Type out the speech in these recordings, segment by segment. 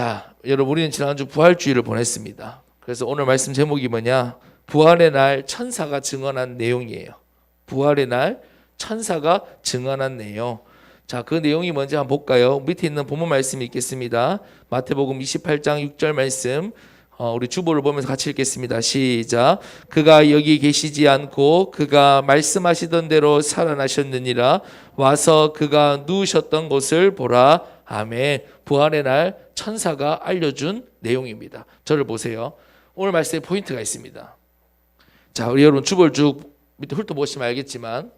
자, 여러분 우리는 지난주 부활주일을 보냈습니다. 그래서 오늘 말씀 제목이 뭐냐? 부활의 날 천사가 증언한 내용이에요. 부활의 날 천사가 증언한 내용. 자, 그 내용이 뭔지 한번 볼까요? 밑에 있는 본문 말씀이 있겠습니다. 마태복음 28장 6절 말씀. 우리 주보를 보면서 같이 읽겠습니다. 시작. 그가 여기 계시지 않고 그가 말씀하시던 대로 살아나셨느니라. 와서 그가 누우셨던 곳을 보라. 아멘. 부활의 날 천사가 알려준 내용입니다. 저를 보세요. 오늘 말씀에 포인트가 있습니다. 자, 우리 여러분 주보를 쭉 밑에 훑어보시면 알겠지만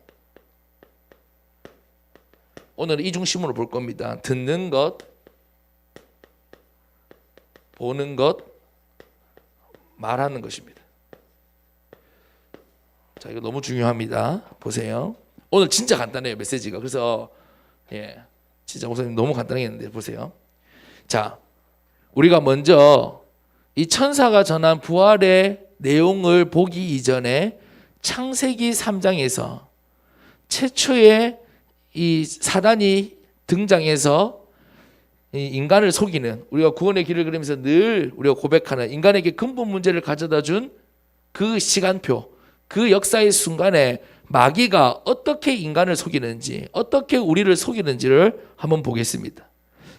오늘은 이 중심으로 볼 겁니다. 듣는 것, 보는 것, 말하는 것입니다. 자, 이거 너무 중요합니다. 보세요. 오늘 진짜 간단해요, 메시지가. 그래서 진짜 목사님 너무 간단하게 했는데 보세요. 자, 우리가 먼저 이 천사가 전한 부활의 내용을 보기 이전에 창세기 3장에서 최초의 이 사단이 등장해서 이 인간을 속이는, 우리가 구원의 길을 그리면서 늘 우리가 고백하는 인간에게 근본 문제를 가져다 준 그 시간표, 그 역사의 순간에 마귀가 어떻게 인간을 속이는지, 어떻게 우리를 속이는지를 한번 보겠습니다.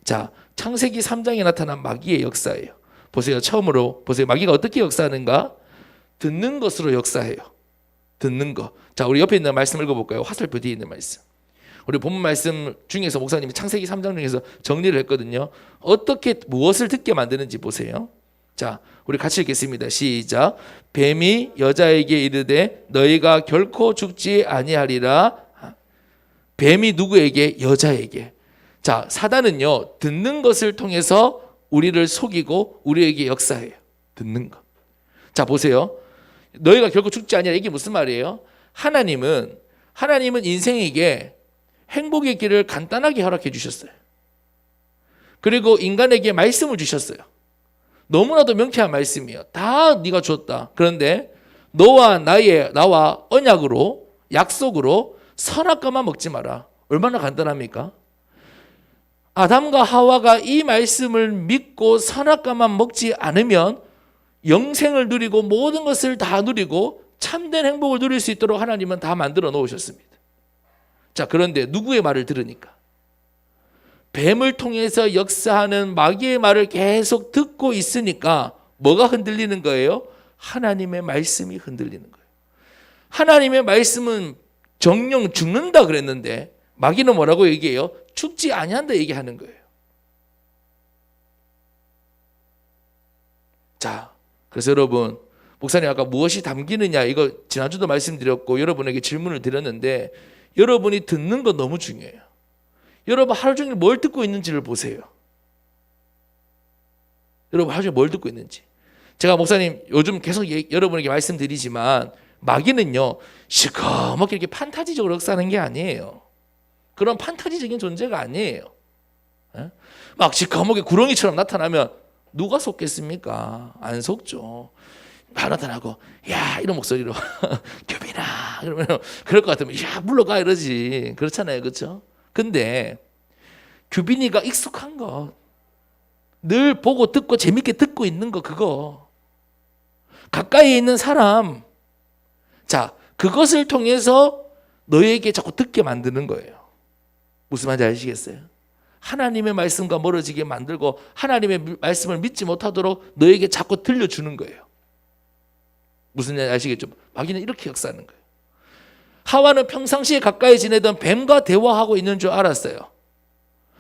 자, 창세기 3장에 나타난 마귀의 역사예요. 보세요. 처음으로 보세요. 마귀가 어떻게 역사하는가? 듣는 것으로 역사해요. 듣는 것. 자, 우리 옆에 있는 말씀 읽어볼까요? 화살표 뒤에 있는 말씀. 우리 본문 말씀 중에서 목사님이 창세기 3장 중에서 정리를 했거든요. 어떻게 무엇을 듣게 만드는지 보세요. 자, 우리 같이 읽겠습니다. 시작. 뱀이 여자에게 이르되 너희가 결코 죽지 아니하리라. 뱀이 누구에게? 여자에게. 자, 사단은요, 듣는 것을 통해서 우리를 속이고 우리에게 역사해요. 듣는 것. 자, 보세요. 너희가 결코 죽지 아니하리라. 이게 무슨 말이에요? 하나님은 인생에게 행복의 길을 간단하게 허락해 주셨어요. 그리고 인간에게 말씀을 주셨어요. 너무나도 명쾌한 말씀이에요. 다 네가 줬다. 그런데 나와 언약으로, 약속으로 선악과만 먹지 마라. 얼마나 간단합니까? 아담과 하와가 이 말씀을 믿고 선악과만 먹지 않으면 영생을 누리고 모든 것을 다 누리고 참된 행복을 누릴 수 있도록 하나님은 다 만들어 놓으셨습니다. 자, 그런데 누구의 말을 들으니까? 뱀을 통해서 역사하는 마귀의 말을 계속 듣고 있으니까 뭐가 흔들리는 거예요? 하나님의 말씀이 흔들리는 거예요. 하나님의 말씀은 정령 죽는다 그랬는데 마귀는 뭐라고 얘기해요? 죽지 아니한다 얘기하는 거예요. 자, 그래서 여러분, 목사님 아까 무엇이 담기느냐 이거 지난주도 말씀드렸고 여러분에게 질문을 드렸는데 여러분이 듣는 거 너무 중요해요. 여러분 하루 종일 뭘 듣고 있는지를 보세요. 여러분 하루 종일 뭘 듣고 있는지. 제가 목사님 요즘 계속 여러분에게 말씀드리지만 마귀는요 시커멓게 이렇게 판타지적으로 역사하는 게 아니에요. 그런 판타지적인 존재가 아니에요. 막 시커멓게 구렁이처럼 나타나면 누가 속겠습니까? 안 속죠. 막 나타나고 야 이런 목소리로 규빈아 그러면 그럴 것 같으면 야 물러가 이러지. 그렇잖아요. 그렇죠? 근데 규빈이가 익숙한 거 늘 보고 듣고 재밌게 듣고 있는 거 그거 가까이에 있는 사람 자 그것을 통해서 너에게 자꾸 듣게 만드는 거예요. 무슨 말인지 아시겠어요? 하나님의 말씀과 멀어지게 만들고 하나님의 말씀을 믿지 못하도록 너에게 자꾸 들려주는 거예요. 무슨 말인지 아시겠죠? 마귀는 이렇게 역사하는 거예요. 하와는 평상시에 가까이 지내던 뱀과 대화하고 있는 줄 알았어요.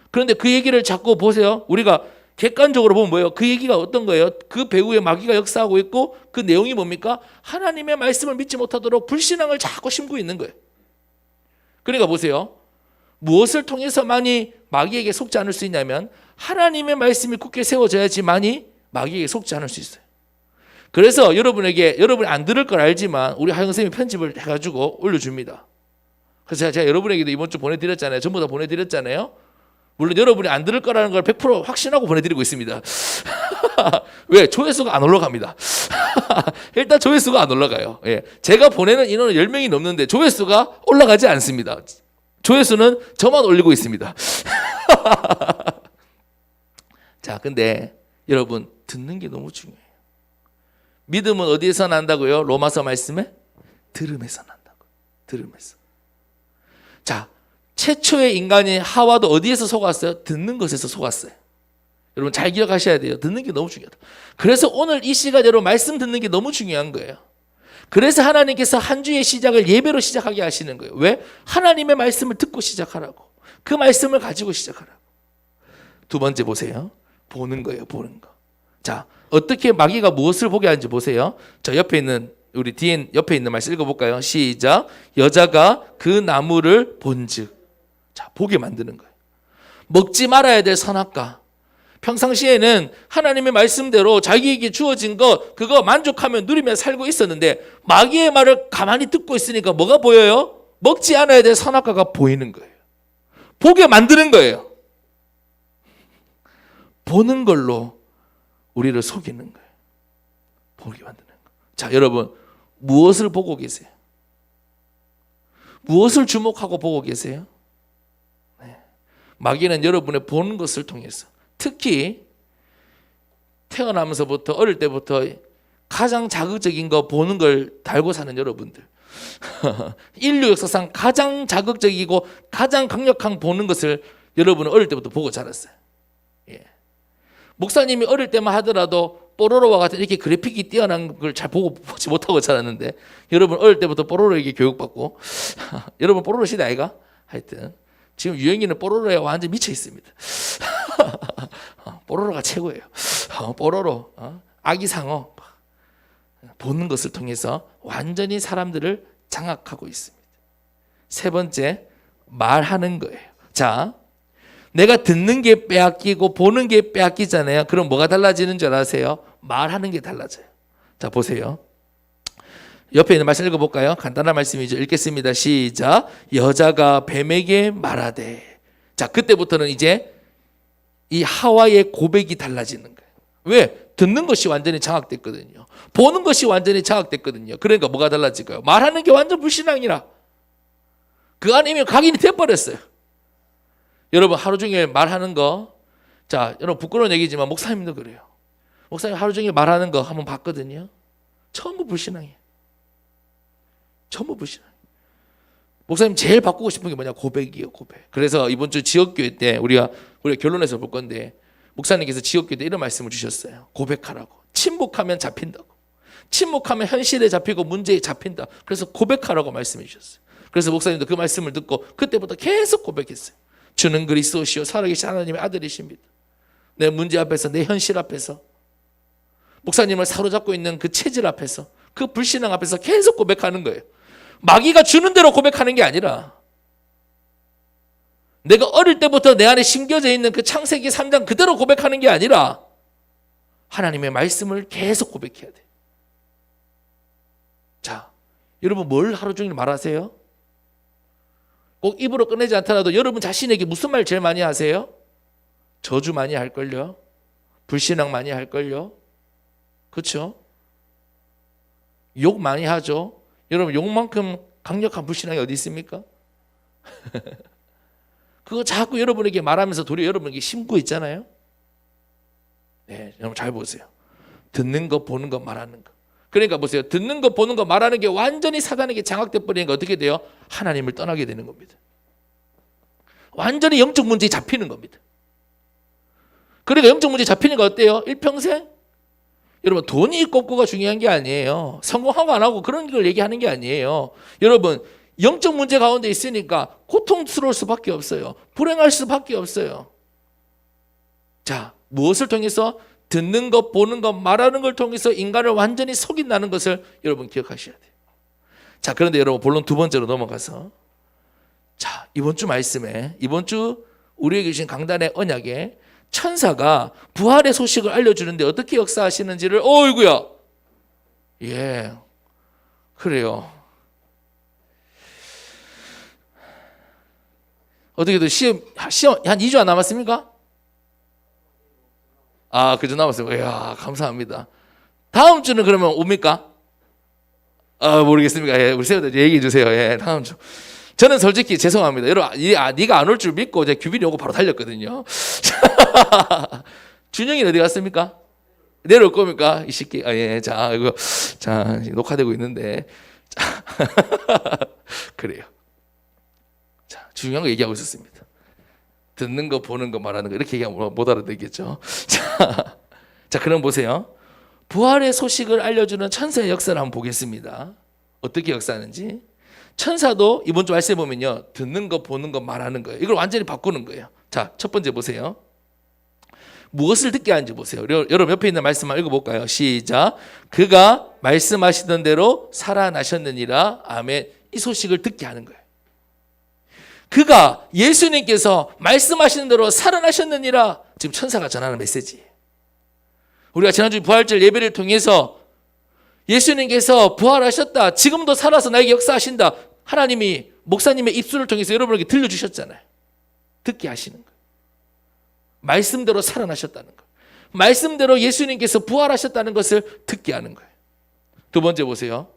그런데 그 얘기를 자꾸 보세요. 우리가 객관적으로 보면 뭐예요? 그 얘기가 어떤 거예요? 그 배후에 마귀가 역사하고 있고 그 내용이 뭡니까? 하나님의 말씀을 믿지 못하도록 불신앙을 자꾸 심고 있는 거예요. 그러니까 보세요. 무엇을 통해서만이 마귀에게 속지 않을 수 있냐면 하나님의 말씀이 굳게 세워져야지만이 마귀에게 속지 않을 수 있어요. 그래서 여러분이 안 들을 걸 알지만 우리 하영 선생님이 편집을 해가지고 올려줍니다. 그래서 제가 여러분에게도 이번 주 보내드렸잖아요. 전부 다 보내드렸잖아요. 물론 여러분이 안 들을 거라는 걸 100% 확신하고 보내드리고 있습니다. 왜? 조회수가 안 올라갑니다. 일단 조회수가 안 올라가요. 예. 제가 보내는 인원은 10명이 넘는데 조회수가 올라가지 않습니다. 조회수는 저만 올리고 있습니다. 자, 근데 여러분 듣는 게 너무 중요해요. 믿음은 어디에서 난다고요? 로마서 말씀에 들음에서 난다고. 들음에서. 자, 최초의 인간인 하와도 어디에서 속았어요? 듣는 것에서 속았어요. 여러분 잘 기억하셔야 돼요. 듣는 게 너무 중요하다. 그래서 오늘 이 시간 여러분 말씀 듣는 게 너무 중요한 거예요. 그래서 하나님께서 한 주의 시작을 예배로 시작하게 하시는 거예요. 왜? 하나님의 말씀을 듣고 시작하라고. 그 말씀을 가지고 시작하라고. 두 번째 보세요. 보는 거예요. 보는 거. 자, 어떻게 마귀가 무엇을 보게 하는지 보세요. 자, 옆에 있는 우리 뒤에 옆에 있는 말씀 읽어볼까요? 시작. 여자가 그 나무를 본즉. 자, 보게 만드는 거예요. 먹지 말아야 될 선악과. 평상시에는 하나님의 말씀대로 자기에게 주어진 것 그거 만족하며 누리며 살고 있었는데 마귀의 말을 가만히 듣고 있으니까 뭐가 보여요? 먹지 않아야 될 선악과가 보이는 거예요. 보게 만드는 거예요. 보는 걸로 우리를 속이는 거예요. 보게 만드는 거. 자, 여러분 무엇을 보고 계세요? 무엇을 주목하고 보고 계세요? 네. 마귀는 여러분의 보는 것을 통해서 특히 태어나면서부터 어릴 때부터 가장 자극적인 거 보는 걸 달고 사는 여러분들 인류 역사상 가장 자극적이고 가장 강력한 보는 것을 여러분은 어릴 때부터 보고 자랐어요. 예. 목사님이 어릴 때만 하더라도 뽀로로와 같은 이렇게 그래픽이 뛰어난 걸 잘 보지 못하고 자랐는데 여러분 어릴 때부터 뽀로로에게 교육받고 여러분 뽀로로 시대 아이가? 하여튼 지금 유행이는 뽀로로에 완전 미쳐 있습니다. 뽀로로가 최고예요. 뽀로로, 아기 상어 보는 것을 통해서 완전히 사람들을 장악하고 있습니다. 세 번째, 말하는 거예요. 자, 내가 듣는 게 빼앗기고 보는 게 빼앗기잖아요. 그럼 뭐가 달라지는 줄 아세요? 말하는 게 달라져요. 자, 보세요. 옆에 있는 말씀 읽어볼까요? 간단한 말씀이죠. 읽겠습니다. 시작. 여자가 뱀에게 말하되. 자, 그때부터는 이제 이 하와의 고백이 달라지는 거예요. 왜? 듣는 것이 완전히 장악됐거든요. 보는 것이 완전히 장악됐거든요. 그러니까 뭐가 달라질까요? 말하는 게 완전 불신앙이라. 그 안에 이미 각인이 돼버렸어요. 여러분 하루 종일 말하는 거, 자, 여러분 부끄러운 얘기지만 목사님도 그래요. 목사님 하루 종일 말하는 거 한번 봤거든요. 전부 불신앙이에요. 전부 불신앙. 목사님 제일 바꾸고 싶은 게 뭐냐? 고백이에요, 고백. 그래서 이번 주 지역교회 때 우리가 결론에서 볼 건데 목사님께서 지역교회 때 이런 말씀을 주셨어요. 고백하라고. 침묵하면 잡힌다고. 침묵하면 현실에 잡히고 문제에 잡힌다. 그래서 고백하라고 말씀해 주셨어요. 그래서 목사님도 그 말씀을 듣고 그때부터 계속 고백했어요. 주는 그리스도시요 살아계신 하나님의 아들이십니다. 내 문제 앞에서, 내 현실 앞에서, 목사님을 사로잡고 있는 그 체질 앞에서, 그 불신앙 앞에서 계속 고백하는 거예요. 마귀가 주는 대로 고백하는 게 아니라 내가 어릴 때부터 내 안에 심겨져 있는 그 창세기 3장 그대로 고백하는 게 아니라 하나님의 말씀을 계속 고백해야 돼. 자, 여러분 뭘 하루 종일 말하세요? 꼭 입으로 꺼내지 않더라도 여러분 자신에게 무슨 말 제일 많이 하세요? 저주 많이 할걸요? 불신앙 많이 할걸요? 그렇죠? 욕 많이 하죠? 여러분 욕만큼 강력한 불신앙이 어디 있습니까? 그거 자꾸 여러분에게 말하면서 도리어 여러분에게 심고 있잖아요. 네, 여러분 잘 보세요. 듣는 거, 보는 거, 말하는 거. 그러니까 보세요. 듣는 거, 보는 거, 말하는 게 완전히 사단에게 장악돼 버리니까 어떻게 돼요? 하나님을 떠나게 되는 겁니다. 완전히 영적 문제에 잡히는 겁니다. 그러니까 영적 문제에 잡히는 거 어때요? 일평생? 여러분 돈이 있고 없고가 중요한 게 아니에요. 성공하고 안 하고 그런 걸 얘기하는 게 아니에요. 여러분 영적 문제 가운데 있으니까 고통스러울 수밖에 없어요. 불행할 수밖에 없어요. 자, 무엇을 통해서? 듣는 것, 보는 것, 말하는 걸 통해서 인간을 완전히 속인다는 것을 여러분 기억하셔야 돼요. 자, 그런데 여러분 본론 두 번째로 넘어가서 자, 이번 주 말씀에 이번 주 우리에게 주신 강단의 언약에 천사가 부활의 소식을 알려주는데 어떻게 역사하시는지를 어이구야. 예, 그래요. 어떻게든 시험 한 2주 안 남았습니까? 아, 그죠, 남았어요. 이야, 감사합니다. 다음 주는 그러면 옵니까? 아, 모르겠습니까? 예, 우리 쌤들 얘기해 주세요. 예, 다음 주. 저는 솔직히 죄송합니다. 여러분, 네가 안 올 줄 믿고 이제 규빈이 오고 바로 달렸거든요. 준영이 어디 갔습니까? 내려올 겁니까? 이 새끼. 예. 자, 이거 녹화되고 있는데. 자. 그래요. 자, 중요한 거 얘기하고 있었습니다. 듣는 거, 보는 거, 말하는 거 이렇게 얘기하면 못 알아듣겠죠. 자, 그럼 보세요. 부활의 소식을 알려주는 천사의 역사를 한번 보겠습니다. 어떻게 역사하는지. 천사도 이번 주 말씀해 보면요, 듣는 거, 보는 거, 말하는 거예요. 이걸 완전히 바꾸는 거예요. 자, 첫 번째 보세요. 무엇을 듣게 하는지 보세요. 여러분 옆에 있는 말씀 한번 읽어볼까요? 시작. 그가 말씀하시던 대로 살아나셨느니라. 아멘. 이 소식을 듣게 하는 거예요. 그가, 예수님께서 말씀하시는 대로 살아나셨느니라. 지금 천사가 전하는 메시지. 우리가 지난주 부활절 예배를 통해서 예수님께서 부활하셨다, 지금도 살아서 나에게 역사하신다, 하나님이 목사님의 입술을 통해서 여러분에게 들려주셨잖아요. 듣게 하시는 거예요. 말씀대로 살아나셨다는 거예요. 말씀대로 예수님께서 부활하셨다는 것을 듣게 하는 거예요. 두 번째 보세요.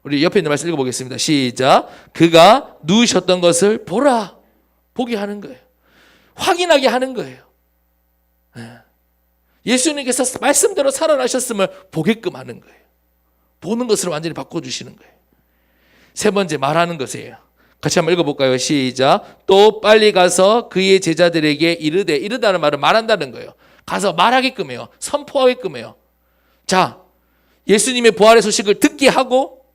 우리 옆에 있는 말씀 읽어보겠습니다. 시작. 그가 누우셨던 것을 보라. 보게 하는 거예요. 확인하게 하는 거예요. 예수님께서 말씀대로 살아나셨음을 보게끔 하는 거예요. 보는 것을 완전히 바꿔주시는 거예요. 세 번째, 말하는 것이에요. 같이 한번 읽어볼까요? 시작. 또 빨리 가서 그의 제자들에게 이르되, 이르다는 말은 말한다는 거예요. 가서 말하게끔 해요. 선포하게끔 해요. 자, 예수님의 부활의 소식을 듣게 하고,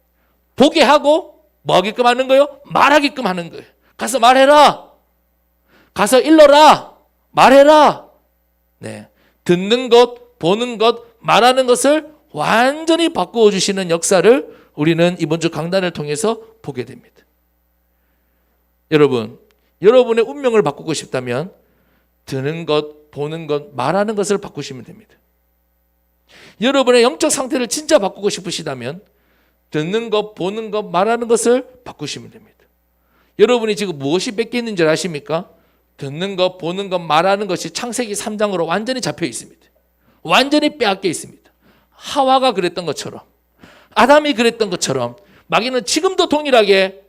보게 하고, 뭐 하게끔 하는 거예요? 말하게끔 하는 거예요. 가서 말해라. 가서 일러라. 말해라. 네. 듣는 것, 보는 것, 말하는 것을 완전히 바꾸어 주시는 역사를 우리는 이번 주 강단을 통해서 보게 됩니다. 여러분, 여러분의 운명을 바꾸고 싶다면 듣는 것, 보는 것, 말하는 것을 바꾸시면 됩니다. 여러분의 영적 상태를 진짜 바꾸고 싶으시다면 듣는 것, 보는 것, 말하는 것을 바꾸시면 됩니다. 여러분이 지금 무엇이 뺏기는 줄 아십니까? 듣는 것, 보는 것, 말하는 것이 창세기 3장으로 완전히 잡혀 있습니다. 완전히 빼앗겨 있습니다. 하와가 그랬던 것처럼, 아담이 그랬던 것처럼 마귀는 지금도 동일하게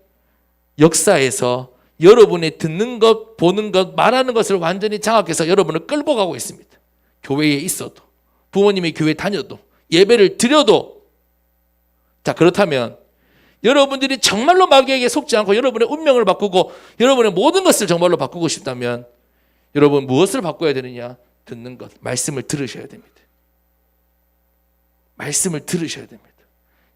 역사에서 여러분이 듣는 것, 보는 것, 말하는 것을 완전히 장악해서 여러분을 끌고 가고 있습니다. 교회에 있어도, 부모님이 교회 다녀도, 예배를 드려도. 자, 그렇다면 여러분들이 정말로 마귀에게 속지 않고 여러분의 운명을 바꾸고 여러분의 모든 것을 정말로 바꾸고 싶다면 여러분 무엇을 바꿔야 되느냐? 듣는 것, 말씀을 들으셔야 됩니다. 말씀을 들으셔야 됩니다.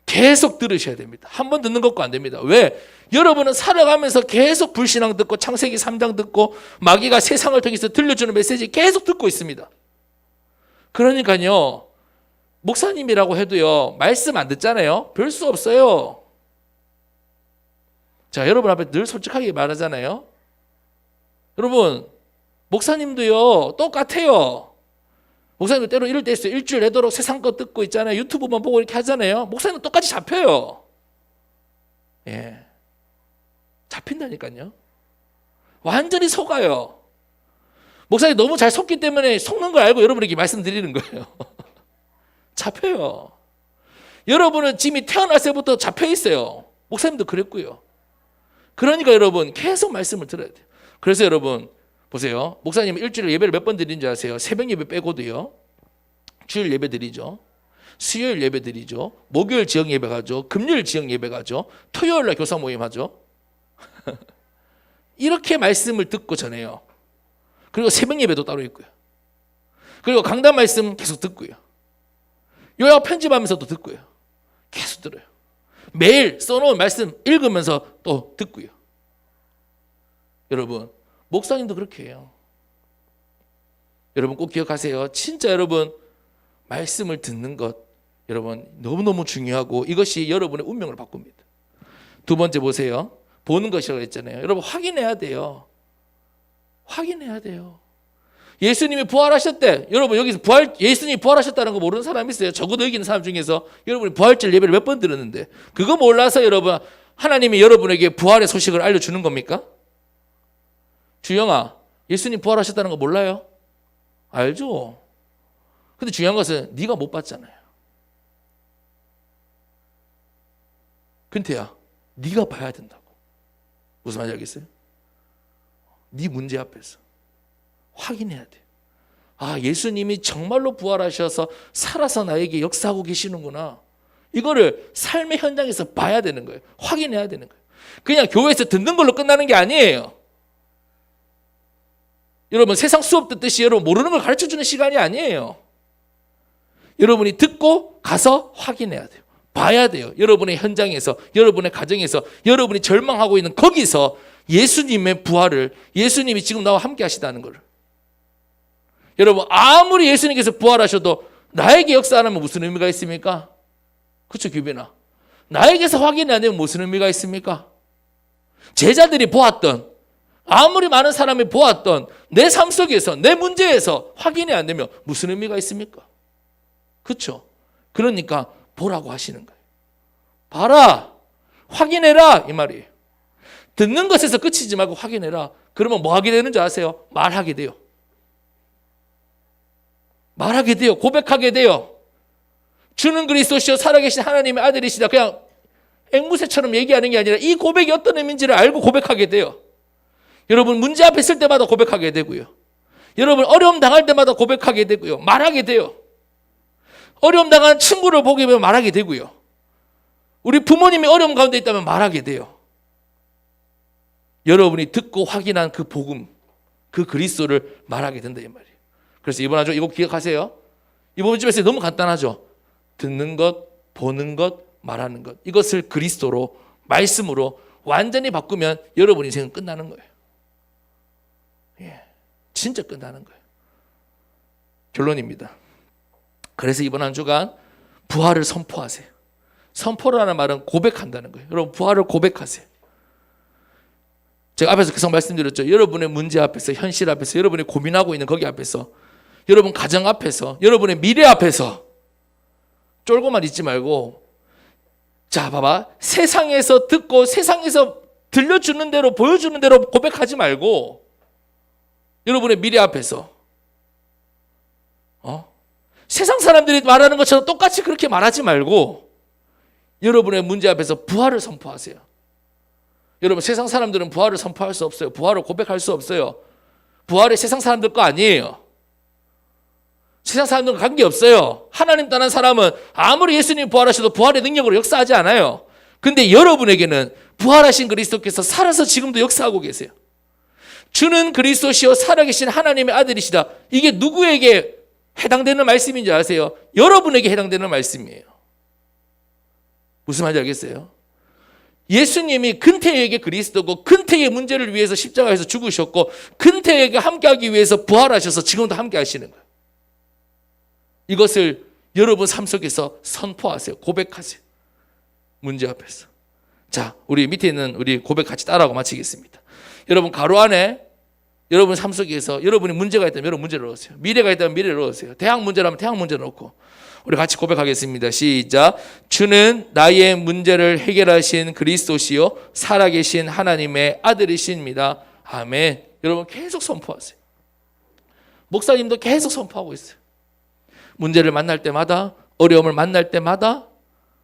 계속 들으셔야 됩니다. 한 번 듣는 것과 안 됩니다. 왜? 여러분은 살아가면서 계속 불신앙 듣고 창세기 3장 듣고 마귀가 세상을 통해서 들려주는 메시지 계속 듣고 있습니다. 그러니까요, 목사님이라고 해도요, 말씀 안 듣잖아요. 별 수 없어요. 자, 여러분 앞에 늘 솔직하게 말하잖아요. 여러분, 목사님도요, 똑같아요. 목사님도 때로 이럴 때 있어요. 일주일 내도록 세상 거 듣고 있잖아요. 유튜브만 보고 이렇게 하잖아요. 목사님도 똑같이 잡혀요. 예. 잡힌다니까요. 완전히 속아요. 목사님 너무 잘 속기 때문에 속는 걸 알고 여러분에게 말씀드리는 거예요. 잡혀요. 여러분은 지금 태어났을 때부터 잡혀 있어요. 목사님도 그랬고요. 그러니까 여러분 계속 말씀을 들어야 돼요. 그래서 여러분 보세요. 목사님 일주일에 예배를 몇 번 드리는지 아세요? 새벽 예배 빼고도요. 주일 예배 드리죠. 수요일 예배 드리죠. 목요일 지역 예배 가죠. 금요일 지역 예배 가죠. 토요일 날 교사 모임 하죠. 이렇게 말씀을 듣고 전해요. 그리고 새벽 예배도 따로 있고요. 그리고 강단 말씀 계속 듣고요. 요약 편집하면서도 듣고요. 계속 들어요. 매일 써놓은 말씀 읽으면서 또 듣고요. 여러분 목사님도 그렇게 해요. 여러분 꼭 기억하세요. 진짜 여러분 말씀을 듣는 것 여러분 너무너무 중요하고 이것이 여러분의 운명을 바꿉니다. 두 번째 보세요. 보는 것이라고 했잖아요. 여러분 확인해야 돼요. 확인해야 돼요. 예수님이 부활하셨대. 여러분 여기서 예수님이 부활하셨다는 거 모르는 사람 있어요? 적어도 여기 있는 사람 중에서 여러분이 부활절 예배를 몇 번 들었는데 그거 몰라서 여러분 하나님이 여러분에게 부활의 소식을 알려주는 겁니까? 주영아, 예수님 부활하셨다는 거 몰라요? 알죠. 근데 중요한 것은 네가 못 봤잖아요. 근태야, 네가 봐야 된다고. 무슨 말인지 알겠어요? 네 문제 앞에서 확인해야 돼. 아, 예수님이 정말로 부활하셔서 살아서 나에게 역사하고 계시는구나. 이거를 삶의 현장에서 봐야 되는 거예요. 확인해야 되는 거예요. 그냥 교회에서 듣는 걸로 끝나는 게 아니에요. 여러분, 세상 수업 듣듯이 여러분 모르는 걸 가르쳐주는 시간이 아니에요. 여러분이 듣고 가서 확인해야 돼요. 봐야 돼요. 여러분의 현장에서, 여러분의 가정에서, 여러분이 절망하고 있는 거기서 예수님의 부활을, 예수님이 지금 나와 함께 하시다는 걸. 여러분, 아무리 예수님께서 부활하셔도 나에게 역사 안 하면 무슨 의미가 있습니까? 그렇죠, 규빈아? 나에게서 확인이 안 되면 무슨 의미가 있습니까? 제자들이 보았던, 아무리 많은 사람이 보았던 내 삶 속에서, 내 문제에서 확인이 안 되면 무슨 의미가 있습니까? 그렇죠? 그러니까 보라고 하시는 거예요. 봐라, 확인해라, 이 말이에요. 듣는 것에서 그치지 말고 확인해라. 그러면 뭐 하게 되는 줄 아세요? 말하게 돼요. 말하게 돼요. 고백하게 돼요. 주는 그리스도시요 살아계신 하나님의 아들이시다. 그냥 앵무새처럼 얘기하는 게 아니라 이 고백이 어떤 의미인지를 알고 고백하게 돼요. 여러분, 문제 앞에 쓸 때마다 고백하게 되고요. 여러분, 어려움 당할 때마다 고백하게 되고요. 말하게 돼요. 어려움 당한 친구를 보게 되면 말하게 되고요. 우리 부모님이 어려움 가운데 있다면 말하게 돼요. 여러분이 듣고 확인한 그 복음, 그 그리스도를 말하게 된다, 이 말이에요. 그래서 이번 한 주 이거 기억하세요. 이번 주에서 너무 간단하죠. 듣는 것, 보는 것, 말하는 것. 이것을 그리스도로, 말씀으로 완전히 바꾸면 여러분 인생은 끝나는 거예요. 예, 진짜 끝나는 거예요. 결론입니다. 그래서 이번 한 주간 부활을 선포하세요. 선포라는 말은 고백한다는 거예요. 여러분, 부활을 고백하세요. 제가 앞에서 계속 말씀드렸죠. 여러분의 문제 앞에서, 현실 앞에서, 여러분이 고민하고 있는 거기 앞에서, 여러분 가정 앞에서, 여러분의 미래 앞에서 쫄고만 있지 말고, 자, 봐봐. 세상에서 듣고 세상에서 들려주는 대로, 보여주는 대로 고백하지 말고, 여러분의 미래 앞에서, 세상 사람들이 말하는 것처럼 똑같이 그렇게 말하지 말고, 여러분의 문제 앞에서 부활을 선포하세요. 여러분, 세상 사람들은 부활을 선포할 수 없어요. 부활을 고백할 수 없어요. 부활이 세상 사람들 거 아니에요. 세상 사람들과 관계없어요. 하나님 따른 사람은 아무리 예수님이 부활하셔도 부활의 능력으로 역사하지 않아요. 근데 여러분에게는 부활하신 그리스도께서 살아서 지금도 역사하고 계세요. 주는 그리스도시요 살아계신 하나님의 아들이시다. 이게 누구에게 해당되는 말씀인지 아세요? 여러분에게 해당되는 말씀이에요. 무슨 말인지 알겠어요? 예수님이 근태에게 그리스도고, 근태의 문제를 위해서 십자가에서 죽으셨고, 근태에게 함께하기 위해서 부활하셔서 지금도 함께 하시는 거예요. 이것을 여러분 삶 속에서 선포하세요. 고백하세요. 문제 앞에서. 자, 우리 밑에 있는 우리 고백 같이 따라하고 마치겠습니다. 여러분, 가로 안에 여러분 삶 속에서 여러분이 문제가 있다면 여러분 문제를 넣으세요. 미래가 있다면 미래를 넣으세요. 대학 문제라면 대학 문제를 넣고, 우리 같이 고백하겠습니다. 시작. 주는 나의 문제를 해결하신 그리스도시요 살아계신 하나님의 아들이십니다. 아멘. 여러분 계속 선포하세요. 목사님도 계속 선포하고 있어요. 문제를 만날 때마다, 어려움을 만날 때마다,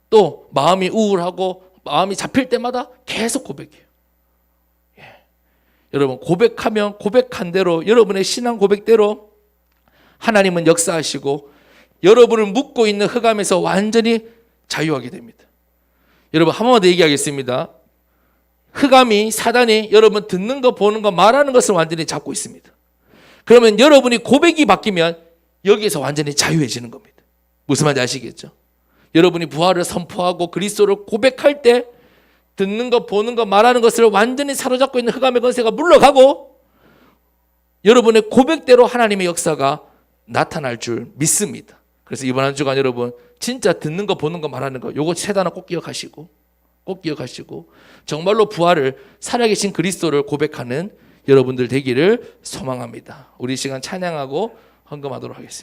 또 마음이 우울하고 마음이 잡힐 때마다 계속 고백해요. 예. 여러분, 고백하면 고백한 대로, 여러분의 신앙 고백대로 하나님은 역사하시고 여러분을 묶고 있는 흑암에서 완전히 자유하게 됩니다. 여러분, 한 번 더 얘기하겠습니다. 흑암이, 사단이 여러분 듣는 거, 보는 거, 말하는 것을 완전히 잡고 있습니다. 그러면 여러분이 고백이 바뀌면 여기에서 완전히 자유해지는 겁니다. 무슨 말인지 아시겠죠? 여러분이 부활을 선포하고 그리스도를 고백할 때 듣는 것, 보는 것, 말하는 것을 완전히 사로잡고 있는 흑암의 권세가 물러가고 여러분의 고백대로 하나님의 역사가 나타날 줄 믿습니다. 그래서 이번 한 주간 여러분 진짜 듣는 거, 보는 거, 말하는 거, 요거 세 단어 꼭 기억하시고 정말로 부활을, 살아계신 그리스도를 고백하는 여러분들 되기를 소망합니다. 우리 시간 찬양하고 헌금하도록 하겠습니다.